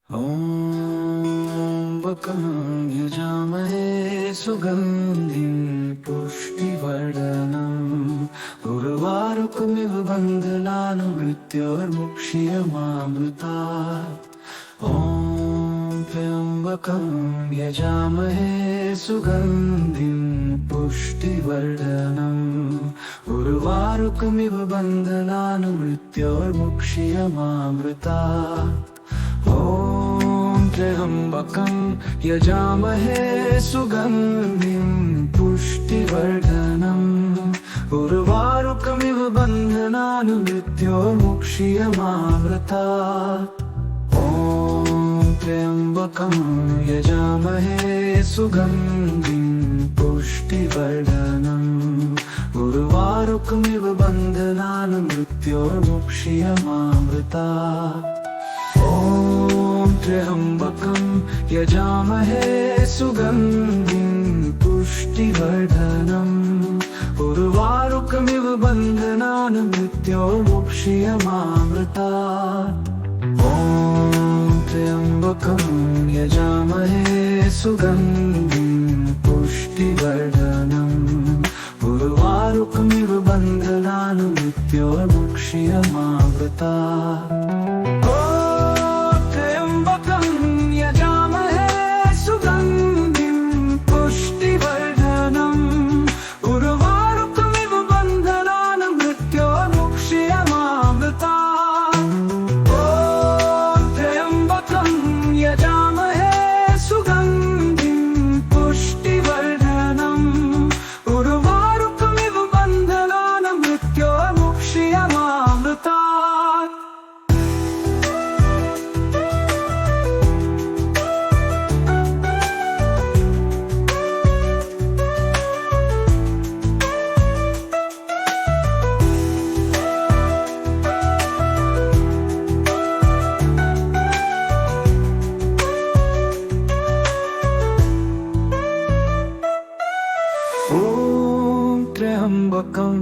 ॐ वक्रं यजामहे सुगन्धिं पुष्टिवर्धनम् उर्वारुकमिव बन्धनान्मृत्योर्मुक्ष्यमामृतात्। ॐ त्र्यम्बकं यजामहे सुगन्धिं पुष्टिवर्धनम् उर्वारुकमिव बन्धनान्मृत्योर्मुक्ष्यमामृतात्। ॐ त्र्यम्बकं यजामहे सुगन्धिं पुष्टिवर्धनम् उर्वारुकमिव बन्धनान्मृत्योर्मुक्ष्यमामृतात्। ॐ त्र्यम्बकं यजामहे सुगन्धिं पुष्टिवर्धनम् उर्वारुकमिव बन्धनान्मृत्योर्मुक्ष्यमामृतात्। ॐ त्र्यम्बकं यजामहे सुगन्धिं पुष्टिवर्धनम् उर्वारुकमिव बन्धनान्मृत्योर्मुक्ष्यमामृतात्। ॐ त्र्यम्बकं यजामहे सुगन्धिं पुष्टिवर्धनम् उर्वारुकमिव बन्धनान्मृत्योर्मुक्ष्यमामृतात्। त्र्यम्बकं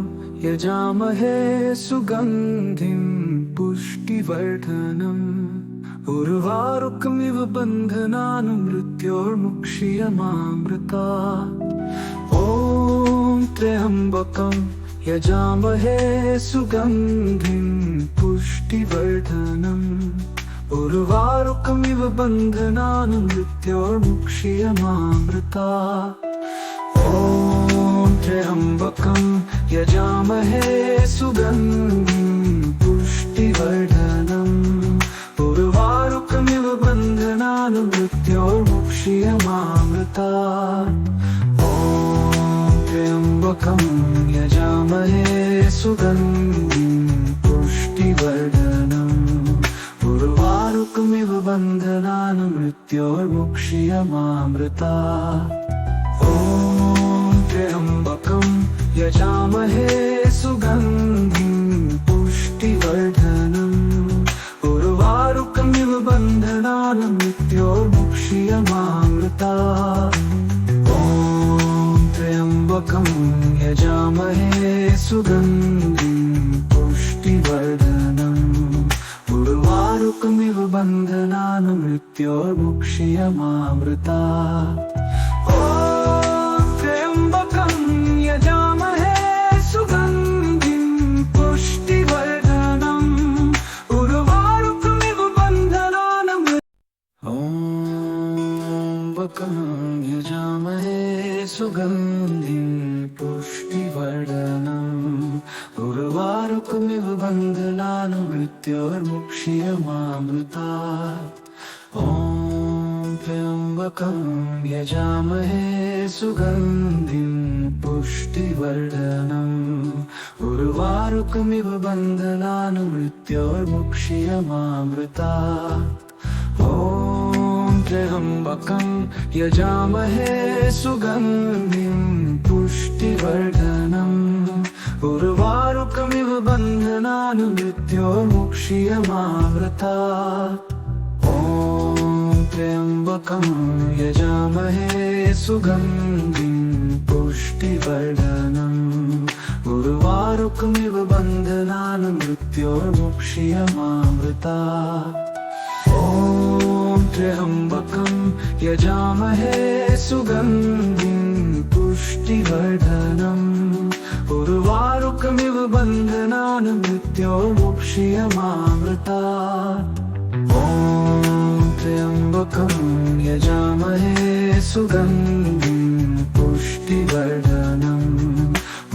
यजामहे सुगन्धिं पुष्टिवर्धनम् उर्वारुकमिव बन्धनान्मृत्योर्मुक्ष्यमामृतात्। ॐ त्र्यम्बकं यजामहे सुगन्धिं पुष्टिवर्धनम् उर्वारुकमिव बन्धनान्मृत्योर्मुक्ष्यमामृतात्। ॐ त्र्यम्बकं यजामहे सुगन्धिं पुष्टिवर्धनम् उर्वारुकमिव बन्धनान्मृत्योर्मुक्ष्यमामृतात्। ॐ त्र्यम्बकं यजामहे सुगन्धिं पुष्टिवर्धनम् उर्वारुकमिव बन्धनान्मृत्योर्मुक्ष्यमामृतात्। ॐ त्र्यम्बकं यजामहे सुगन्धिं पुष्टिवर्धनम् उर्वारुकमिव बन्धनान्मृत्योर्मुक्ष्यमामृतात्। ॐ त्र्यम्बकं यजामहे सुगन्धिं पुष्टिवर्धनम् उर्वारुकमिव बन्धनान्मृत्योर्मुक्ष्यमामृतात्। यजामहे सुगन्धिं पुष्टिवर्धनम् उर्वारुकमिव बन्धनान्मृत्योर्मुक्ष्यमामृतात्। ॐ त्र्यम्बकं यजामहे सुगन्धिं पुष्टिवर्धनम् उर्वारुकमिव बन्धनान्मृत्योर्मुक्ष्यमामृतात्। ॐ त्र्यम्बकं यजामहे सुगन्धिं पुष्टिवर्धनम् उर्वारुकमिव बन्धनान्मृत्योर्मुक्ष्यमामृतात्। ॐ त्र्यम्बकं यजामहे सुगन्धिं पुष्टिवर्धनम् उर्वारुकमिव बन्धनान्मृत्योर्मुक्ष्यमामृतात्। ॐ त्र्यम्बकं यजामहे सुगन्धिं पुष्टिवर्धनम् उर्वारुकमिव बन्धनान् मृत्योर्मुक्षीयमामृतात् ॐ त्र्यम्बकं यजामहे सुगन्धिं पुष्टिवर्धनम्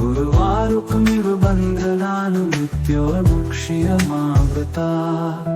उर्वारुकमिव बन्धनान् मृत्योर्मुक्षीयमामृतात्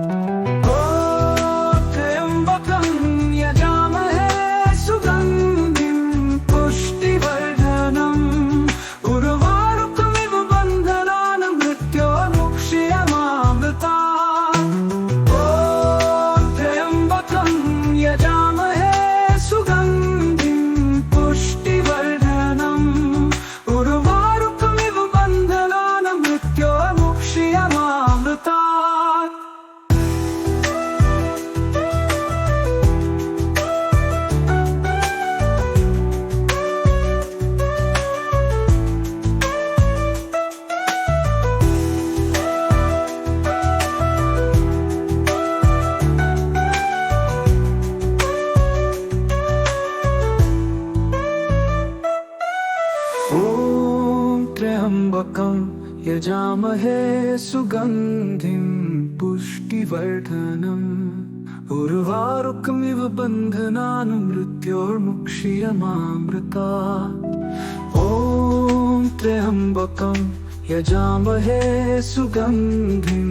त्र्यम्बकं यजामहे सुगन्धिं पुष्टिवर्धनम् उर्वारुकमिव बन्धनान् मृत्योर्मुक्षीयमामृतात् ॐ त्र्यम्बकं यजामहे सुगन्धिं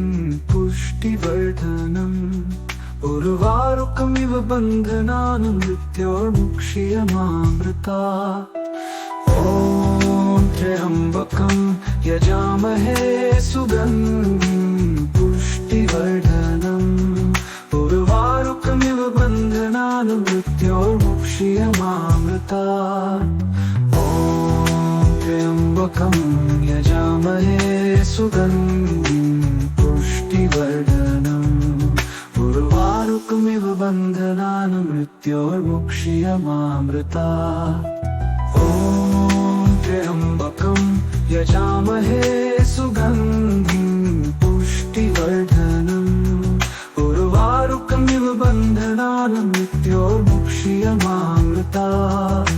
पुष्टिवर्धनम् उर्वारुकमिव बन्धनान् मृत्योर्मुक्षीयमामृतात् त्र्यम्बकं यजामहे सुगन्धिं पुष्टिवर्धनम् उर्वारुकमिव बन्धनान् मृत्योर्मुक्षीयमामृतात् ॐ त्र्यम्बकं यजामहे सुगन्धिं पुष्टिवर्धनम् उर्वारुकमिव बन्धनान् मृत्योर्मुक्षीयमामृतात् त्र्यम्बकं यजामहे सुगन्धिं पुष्टिवर्धनम् उर्वारुकमिव बन्धनान् मृत्योर्मुक्षीयमामृतात्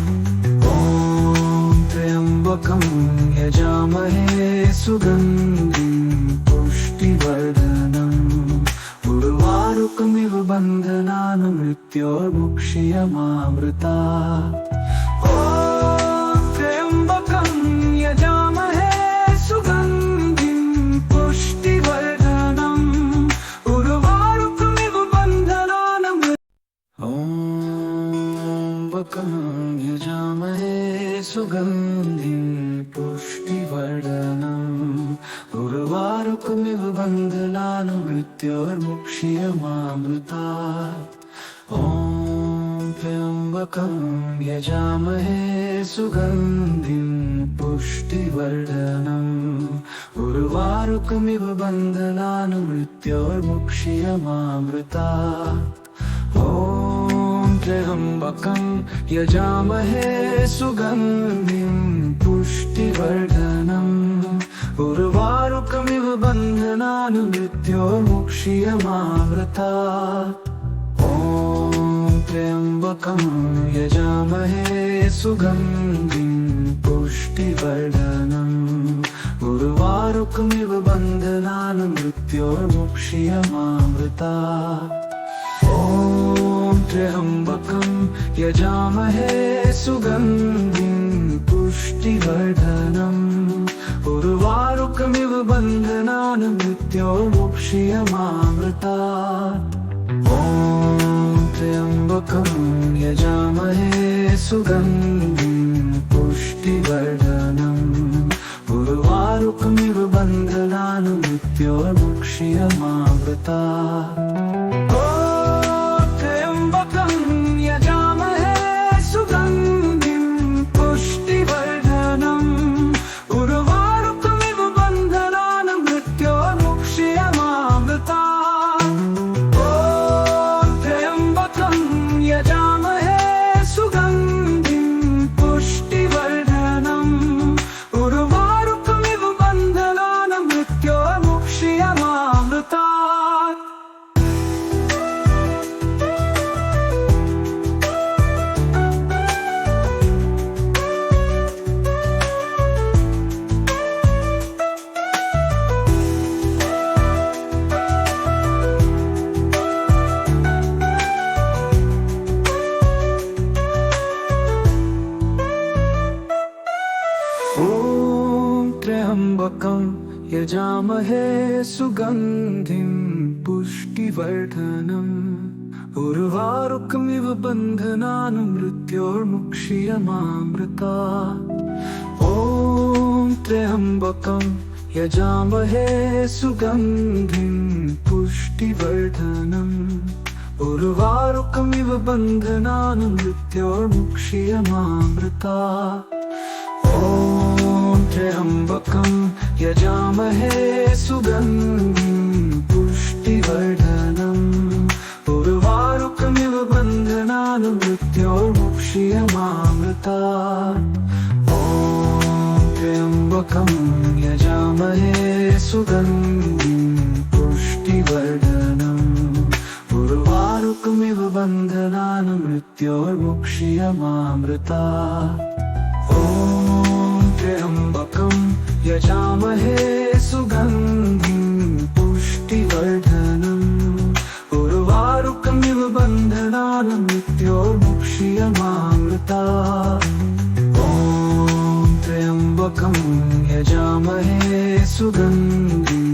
ॐ त्र्यम्बकं यजामहे सुगन्धिं पुष्टिवर्धनम् उर्वारुकमिव बन्धनान् मृत्योर्मुक्षीयमामृतात् यजामहे सुगन्धिं पुष्टिवर्धनम् उर्वारुकमिव बन्धनान् मृत्योर्मुक्षीयमामृतात् ॐ त्र्यम्बकं यजामहे सुगन्धिं पुष्टिवर्धनम् उर्वारुकमिव बन्धनान् मृत्योर्मुक्षीयमामृतात् त्र्यम्बकं यजामहे सुगन्धिं पुष्टिवर्धनम् उर्वारुकमिव बन्धनान् मृत्योर्मुक्षीयमामृतात् ॐ त्र्यम्बकं यजामहे सुगन्धिं पुष्टिवर्धनम् उर्वारुकमिव बन्धनान् मृत्योर्मुक्षीयमामृतात् त्र्यम्बकं यजामहे सुगन्धिं पुष्टिवर्धनम् उर्वारुकमिव बन्धनान् मृत्योर्मुक्षीयमामृतात् ॐ त्र्यम्बकं यजामहे सुगन्धिं पुष्टिवर्धनम् उर्वारुकमिव बन्धनान् मृत्योर्मुक्षीयमामृतात् यजामहे सुगन्धिं पुष्टिवर्धनम् उर्वारुकमिव बन्धनान् मृत्योर्मुक्षीयमामृतात्। ॐ त्र्यम्बकं यजामहे सुगन्धिं पुष्टिवर्धनम् उर्वारुकमिव बन्धनान् मृत्योर्मुक्षीयमामृतात्। ॐ त्र्यम्बकं यजामहे सुगन्धिं पुष्टिवर्धनम् उर्वारुकमिव बन्धनान् मृत्योर्मुक्षीयमामृतात्। ॐ त्र्यम्बकं यजामहे सुगन्धिं पुष्टिवर्धनम् उर्वारुकमिव बन्धनान् मृत्योर्मुक्षीयमामृतात्। ॐ त्र्यम्बकं यजामहे सुगन्धिं पुष्टिवर्धनम् उर्वारुकमिव बन्धनान् मृत्योर्मुक्षीयमामृतात्। ॐ त्र्यम्बकं यजामहे सुगन्धिं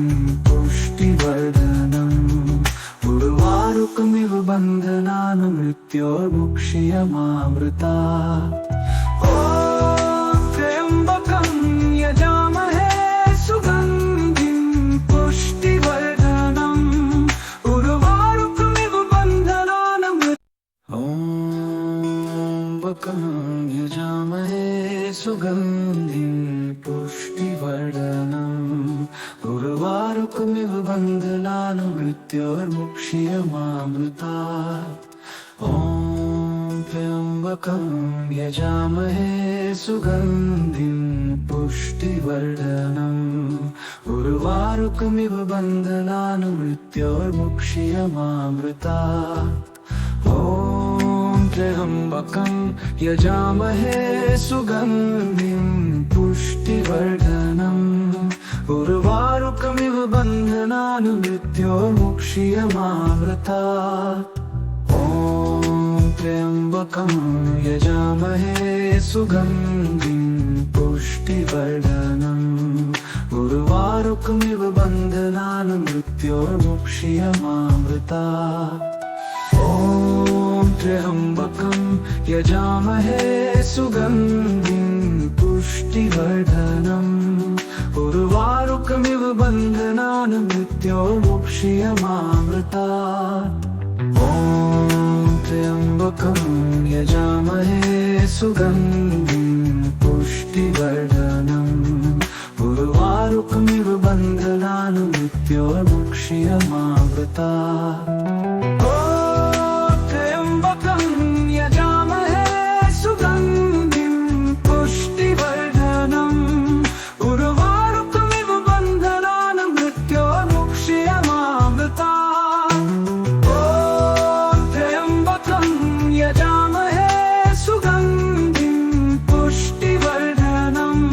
पुष्टिवर्धनम् उर्वारुकमिव बन्धनान् मृत्योर्मुक्षीयमामृतात्। ॐ त्र्यम्बकं यजामहे सुगन्धिं पुष्टिवर्धनम् उर्वारुकमिव बन्धनान् त्र्यम्बकं यजामहे सुगन्धिं पुष्टिवर्धनम् उर्वारुकमिव बन्धनान् मृत्योर्मुक्षीयमामृतात्। ॐ त्र्यम्बकं यजामहे सुगन्धिं पुष्टिवर्धनम् उर्वारुकमिव बन्धनान् मृत्योर्मुक्षीयमामृतात्। ॐ त्र्यम्बकं यजामहे सुगन्धिं पुष्टिवर्धनम् उर्वारुकमिव बन्धनान् मृत्योर्मुक्षीयमामृतात्। ॐ त्र्यम्बकं यजामहे सुगन्धिं पुष्टिवर्धनम् उर्वारुकमिव बन्धनान् मृत्योर्मुक्षीयमामृतात्। ॐ त्र्यम्बकं यजामहे सुगन्धिं पुष्टिवर्धनम् उर्वारुकमिव बन्धनान् मृत्योर्मुक्षीयमामृतात्। ॐ त्र्यम्बकं यजामहे सुगन्धिं पुष्टिवर्धनम्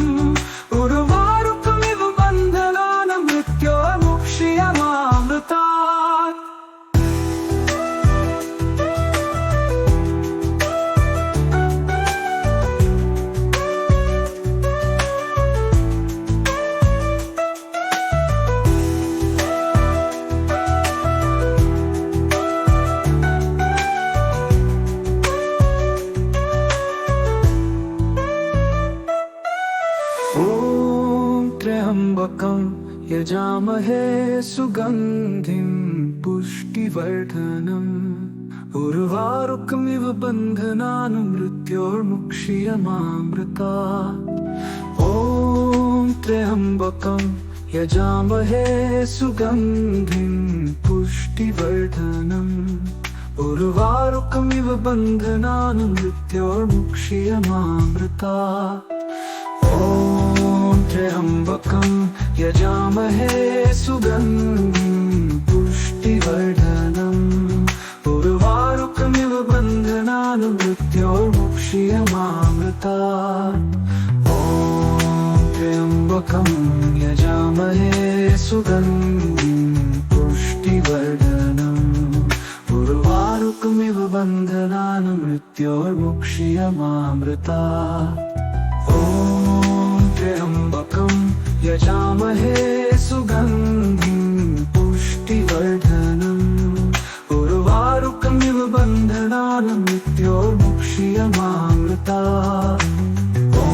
उर्वारुकमिव बन्धनान् मृत्योर्मुक्षीयमामृतात्। त्र्यम्बकं यजामहे सुगन्धिं पुष्टिवर्धनम् उर्वारुकमिव बन्धनान् मृत्योर्मुक्षीयमामृतात्। ॐ त्र्यम्बकं यजामहे सुगन्धिं पुष्टिवर्धनम् उर्वारुकमिव बन्धनान् मृत्योर्मुक्षीयमामृतात्। ॐ त्र्यम्बकं यजामहे सुगन्धिं पुष्टिवर्धनम् उर्वारुकमिव बन्धनान् मृत्योर्मुक्षीयमामृतात्। ॐ त्र्यम्बकं यजामहे सुगन्धिं पुष्टिवर्धनम् उर्वारुकमिव बन्धनान् मृत्योर्मुक्षीयमामृतात्। ॐ त्र्यम्बकं यजामहे सुगन्धिं पुष्टिवर्धनम् उर्वारुकमिव बन्धनान् मृत्योर्मुक्ष्यमामृतात् ॐ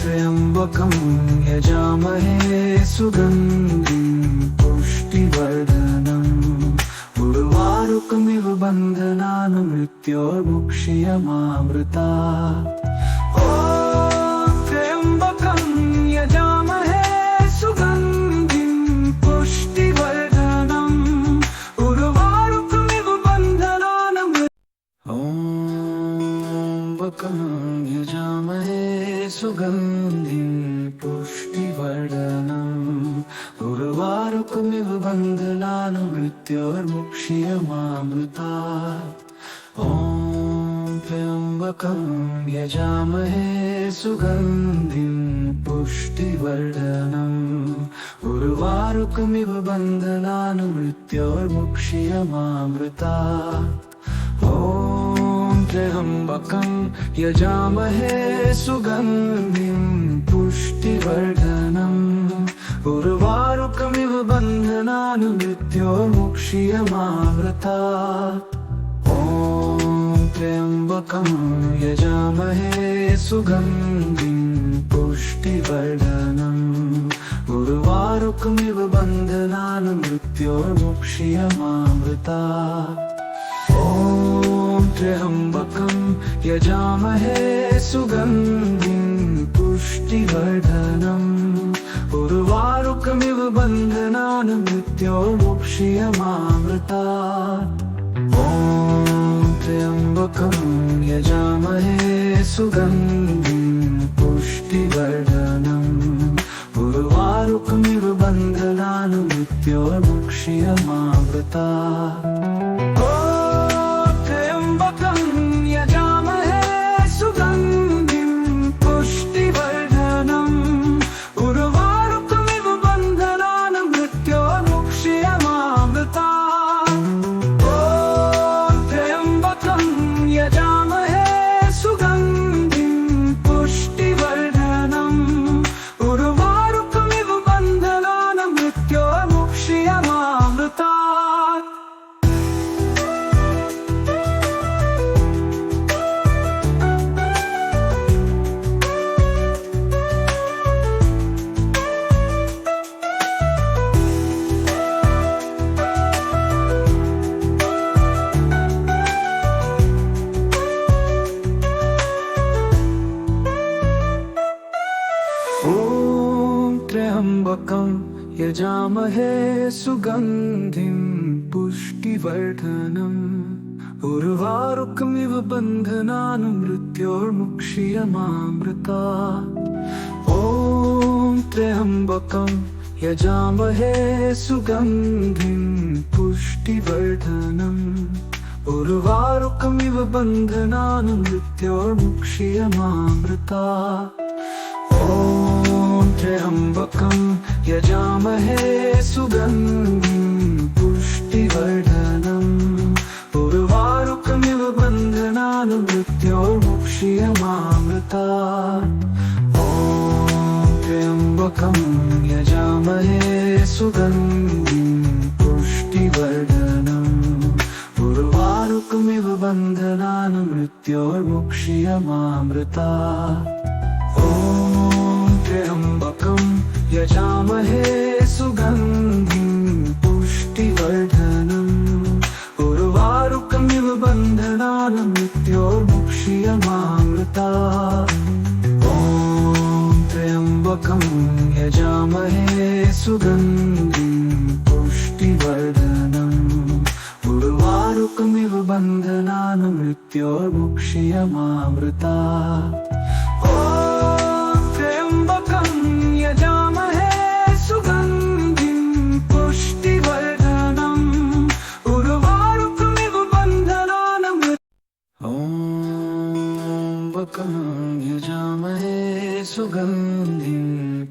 त्र्यम्बकं यजामहे सुगन्धिं पुष्टिवर्धनम् उर्वारुकमिव बन्धनान् मृत्योर्मुक्ष्यमामृतात् ॐ त्र्यम्बकं यजामहे सुगन्धिं पुष्टिवर्धनम् उर्वारुकमिव बन्धनान् त्र्यम्बकं यजामहे सुगन्धिं पुष्टिवर्धनम् उर्वारुकमिव बन्धनान् मृत्योर्मुक्ष्यमामृतात् ॐ त्र्यम्बकं यजामहे सुगन्धिं पुष्टिवर्धनम् उर्वारुकमिव बन्धनान् मृत्योर्मुक्ष्यमामृतात् ॐ त्र्यम्बकं यजामहे सुगन्धिं पुष्टिवर्धनम् उर्वारुकमिव बन्धनान् मृत्योर्मुक्ष्यमामृतात् ॐ त्र्यम्बकं यजामहे सुगन्धिं पुष्टिवर्धनम् उर्वारुकमिव बन्धनान् मृत्योर्मुक्ष्यमामृतात् ॐ त्र्यम्बकं यजामहे सुगन्धिं पुष्टिवर्धनम् उर्वारुकमिव बन्धनान् मृत्योर्मुक्ष्यमामृतात् ॐ त्र्यम्बकं यजामहे सुगन्धिं पुष्टिवर्धनम् उर्वारुकमिव बन्धनान् मृत्योर्मुक्ष्यमामृतात् त्र्यम्बकं यजामहे सुगन्धिं पुष्टिवर्धनम् उर्वारुकमिव बन्धनान् मृत्योर्मुक्ष्यमामृतात् ॐ त्र्यम्बकं यजामहे सुगन्धिं पुष्टिवर्धनम् उर्वारुकमिव बन्धनान् मृत्योर्मुक्ष्यमामृतात् ॐ त्र्यम्बकं यजामहे सुगन्धिं पुष्टिवर्धनम् उर्वारुकमिव बन्धनान् मृत्योर्मुक्ष्यमामृतात् ॐ त्र्यम्बकं यजामहे सुगन्धिं पुष्टिवर्धनम् उर्वारुकमिव बन्धनान् मृत्योर्मुक्ष्यमामृतात् ॐ त्र्यम्बकं यजामहे सुगन्धिं पुष्टिवर्धनम् उर्वारुकमिव बन्धनान् मृत्योर्मुक्ष्यमामृतात् ॐ त्र्यम्बकं यजामहे सुगन्धिं पुष्टिवर्धनम् उर्वारुकमिव बन्धनान् मृत्योर्मुक्ष्यमामृतात् त्र्यम्बकं यजामहे सुगन्धिं पुष्टिवर्धनम् उर्वारुकमिव बन्धनान् त्र्यम्बकं यजामहे सुगन्धिं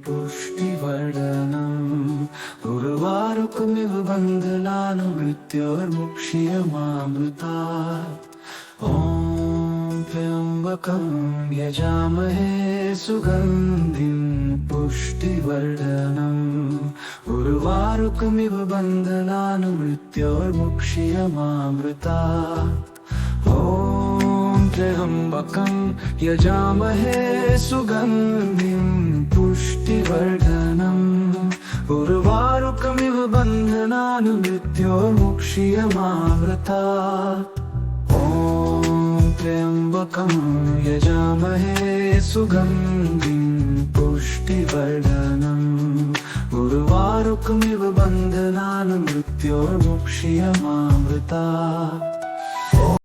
पुष्टिवर्धनम् उर्वारुकमिव बन्धनान् मृत्योर्मुक्ष्यमामृतात् ॐ त्र्यम्बकं यजामहे सुगन्धिं पुष्टिवर्धनम् उर्वारुकमिव बन्धनान् मृत्योर्मुक्षीयमामृता ॐ त्र्यम्बकं यजामहे सुगन्धिं पुष्टिवर्धनम् उर्वारुकमिव बन्धनान् मृत्योर्मुक्षीयमामृता ॐ त्र्यम्बकं यजामहे सुगन्धिं पुष्टिवर्धनम् उर्वारुकमिव बन्धनान् मृत्योर्मुक्षीयमामृता।